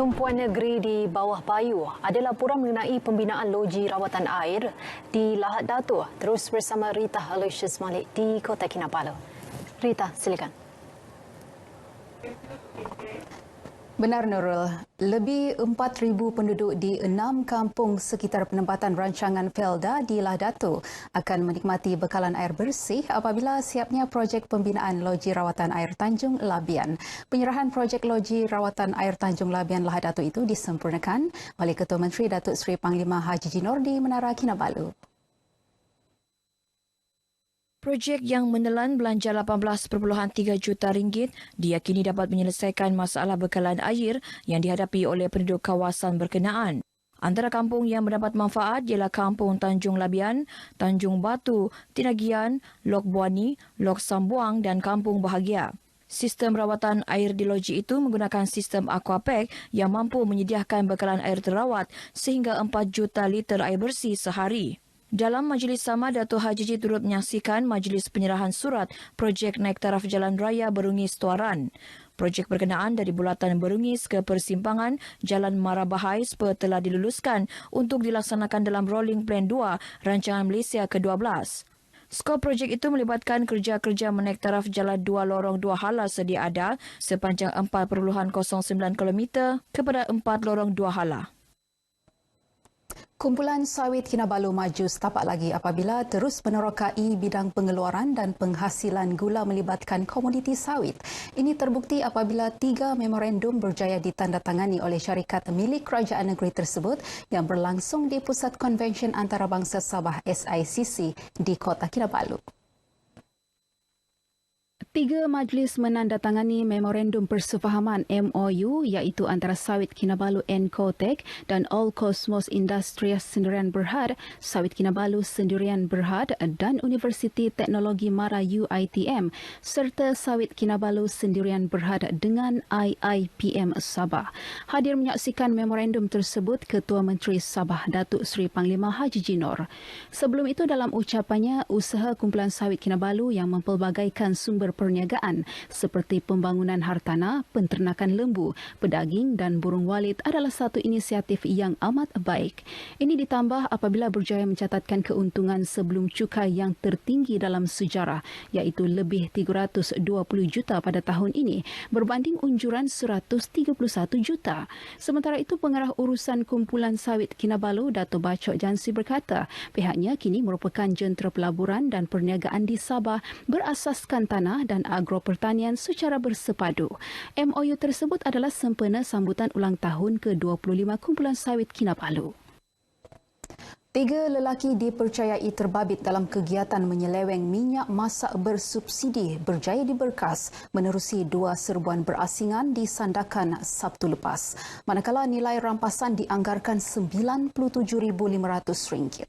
Tumpuan negeri di bawah Bayu ada laporan mengenai pembinaan loji rawatan air di Lahad Datu. Terus bersama Rita Aloysius Malik di Kota Kinabalu. Rita, silakan. Benar Nurul, lebih 4,000 penduduk di 6 kampung sekitar penempatan rancangan Felda di Lahad Datu akan menikmati bekalan air bersih apabila siapnya projek pembinaan loji rawatan air Tanjung Labian. Penyerahan projek loji rawatan air Tanjung Labian Lahad Datu itu disempurnakan oleh Ketua Menteri Datuk Seri Panglima Haji Jinor di Menara Kinabalu. Projek yang menelan belanja 18.3 juta ringgit diyakini dapat menyelesaikan masalah bekalan air yang dihadapi oleh penduduk kawasan berkenaan. Antara kampung yang mendapat manfaat ialah Kampung Tanjung Labian, Tanjung Batu, Tinagian, Lok Buani, Lok Sambuang dan Kampung Bahagia. Sistem rawatan air di loji itu menggunakan sistem aquapack yang mampu menyediakan bekalan air terawat sehingga 4 juta liter air bersih sehari. Dalam majlis sama, Dato' Haji turut menyaksikan majlis penyerahan surat projek naik taraf Jalan Raya Berungis Tuaran. Projek berkenaan dari bulatan Berungis ke persimpangan Jalan Marabahai telah diluluskan untuk dilaksanakan dalam Rolling Plan 2 Rancangan Malaysia ke-12. Skop projek itu melibatkan kerja-kerja menaik taraf jalan 2 lorong 2 hala sedia ada sepanjang 4.09 km kepada 4 lorong 2 hala. Kumpulan sawit Kinabalu maju setapak lagi apabila terus menerokai bidang pengeluaran dan penghasilan gula melibatkan komoditi sawit. Ini terbukti apabila 3 memorandum berjaya ditandatangani oleh syarikat milik kerajaan negeri tersebut yang berlangsung di Pusat Konvensyen Antarabangsa Sabah SICC di Kota Kinabalu. 3 majlis menandatangani memorandum persefahaman MOU iaitu antara Sawit Kinabalu Encotech dan All Cosmos Industries Sendirian Berhad, Sawit Kinabalu Sendirian Berhad dan Universiti Teknologi Mara UiTM serta Sawit Kinabalu Sendirian Berhad dengan IIPM Sabah. Hadir menyaksikan memorandum tersebut Ketua Menteri Sabah Datuk Seri Panglima Haji Jinor. Sebelum itu dalam ucapannya, usaha kumpulan Sawit Kinabalu yang mempelbagaikan sumber perniagaan seperti pembangunan hartanah, penternakan lembu, pedaging dan burung walit adalah satu inisiatif yang amat baik. Ini ditambah apabila berjaya mencatatkan keuntungan sebelum cukai yang tertinggi dalam sejarah iaitu lebih 320 juta pada tahun ini berbanding unjuran 131 juta. Sementara itu pengarah urusan kumpulan Sawit Kinabalu Dato' Bachok Jansi berkata pihaknya kini merupakan jentera pelaburan dan perniagaan di Sabah berasaskan tanah dan agropertanian secara bersepadu. MOU tersebut adalah sempena sambutan ulang tahun ke-25 kumpulan Sawit Kinabalu. 3 lelaki dipercayai terbabit dalam kegiatan menyeleweng minyak masak bersubsidi berjaya diberkas menerusi 2 serbuan berasingan di Sandakan Sabtu lepas. Manakala nilai rampasan dianggarkan RM97,500.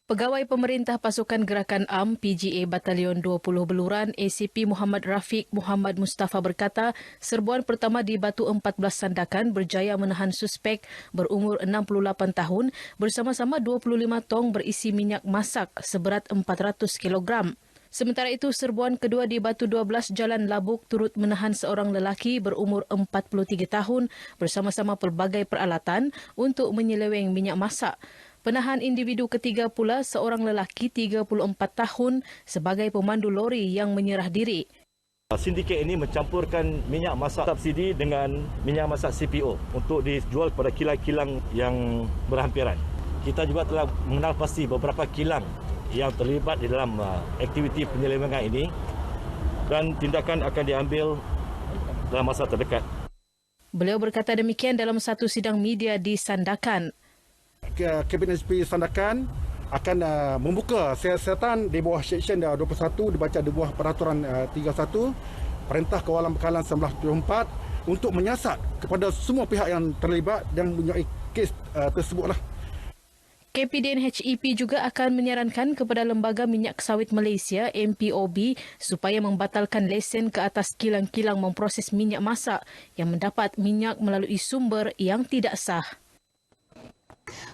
Pegawai Pemerintah Pasukan Gerakan AM PGA Batalion 20 Beluran ACP Muhammad Rafiq Muhammad Mustafa berkata serbuan pertama di Batu 14 Sandakan berjaya menahan suspek berumur 68 tahun bersama-sama 25 tong berisi minyak masak seberat 400 kg. Sementara itu, serbuan kedua di Batu 12 Jalan Labuk turut menahan seorang lelaki berumur 43 tahun bersama-sama pelbagai peralatan untuk menyeleweng minyak masak. Penahan individu ketiga pula seorang lelaki 34 tahun sebagai pemandu lori yang menyerah diri. Sindiket ini mencampurkan minyak masak subsidi dengan minyak masak CPO untuk dijual kepada kilang-kilang yang berhampiran. Kita juga telah mengenal pasti beberapa kilang yang terlibat di dalam aktiviti penyelewengan ini dan tindakan akan diambil dalam masa terdekat. Beliau berkata demikian dalam satu sidang media di Sandakan. Kabinet SP Sandakan akan membuka siasatan di bawah Seksyen 21 dibaca di bawah Peraturan 31 Perintah Kawalan Bekalan 1974 untuk menyiasat kepada semua pihak yang terlibat dan mempunyai kes tersebutlah. KPDN HEP juga akan menyarankan kepada Lembaga Minyak Sawit Malaysia MPOB supaya membatalkan lesen ke atas kilang-kilang memproses minyak masak yang mendapat minyak melalui sumber yang tidak sah.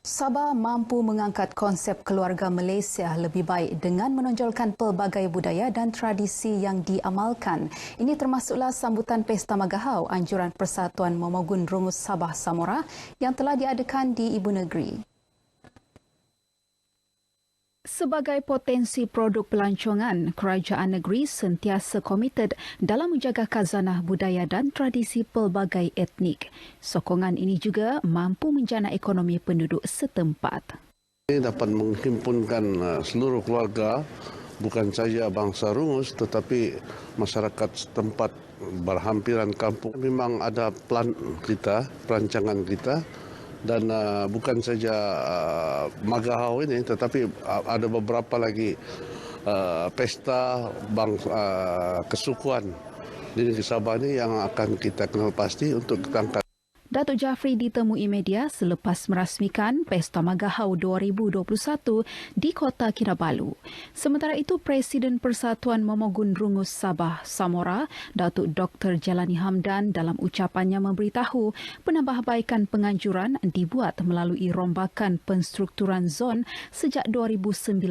Sabah mampu mengangkat konsep keluarga Malaysia lebih baik dengan menonjolkan pelbagai budaya dan tradisi yang diamalkan. Ini termasuklah sambutan Pesta Magahau Anjuran Persatuan Momogun Rungus Sabah Samora yang telah diadakan di Ibu Negeri. Sebagai potensi produk pelancongan, kerajaan negeri sentiasa komited dalam menjaga khazanah budaya dan tradisi pelbagai etnik. Sokongan ini juga mampu menjana ekonomi penduduk setempat. Ini dapat menghimpunkan seluruh keluarga, bukan saja bangsa Rungus tetapi masyarakat setempat berhampiran kampung. Memang ada plan kita, perancangan kita. Dan bukan saja Magahau ini, tetapi ada beberapa lagi pesta kesukuan di negeri Sabah ini yang akan kita kenal pasti untuk kita angkat. Datuk Jafri ditemui media selepas merasmikan Pesta Magahau 2021 di Kota Kinabalu. Sementara itu, Presiden Persatuan Momogun Rungus Sabah Samora, Datuk Dr. Jalani Hamdan dalam ucapannya memberitahu penambahbaikan penganjuran dibuat melalui rombakan penstrukturan zon sejak 2019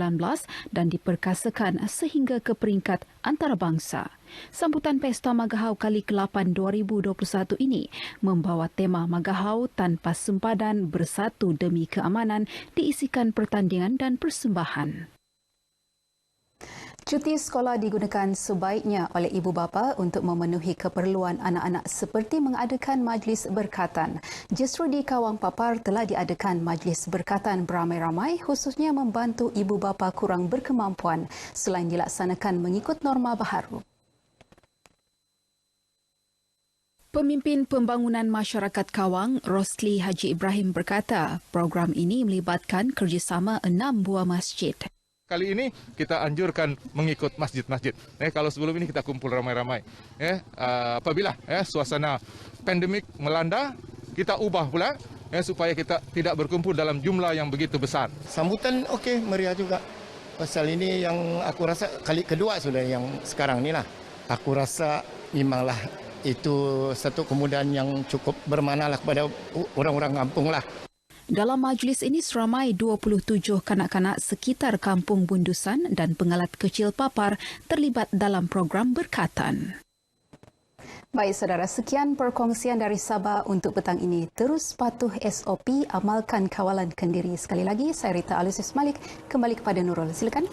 dan diperkasakan sehingga ke peringkat antarabangsa. Sambutan Pesta Magahau kali ke-8 2021 ini membawa tema Magahau tanpa sempadan bersatu demi keamanan diisikan pertandingan dan persembahan. Cuti sekolah digunakan sebaiknya oleh ibu bapa untuk memenuhi keperluan anak-anak seperti mengadakan majlis berkatan. Justru di Kawang Papar telah diadakan majlis berkatan beramai-ramai khususnya membantu ibu bapa kurang berkemampuan selain dilaksanakan mengikut norma baharu. Pemimpin Pembangunan Masyarakat Kawang, Rosli Haji Ibrahim berkata, program ini melibatkan kerjasama 6 buah masjid. Kali ini kita anjurkan mengikut masjid-masjid. Kalau sebelum ini kita kumpul ramai-ramai. Apabila suasana pandemik melanda, kita ubah pula supaya kita tidak berkumpul dalam jumlah yang begitu besar. Sambutan okey, meriah juga. Pasal ini yang aku rasa kali kedua sudah yang sekarang ni lah. Aku rasa memanglah itu satu kemudahan yang cukup bermakna lah kepada orang-orang kampung lah. Dalam majlis ini seramai 27 kanak-kanak sekitar Kampung Bundusan dan pengalat kecil Papar terlibat dalam program berkatan. Baik saudara, sekian perkongsian dari Sabah untuk petang ini. Terus patuh SOP, amalkan kawalan kendiri. Sekali lagi, saya Rita Alusius Malik kembali kepada Nurul. Silakan.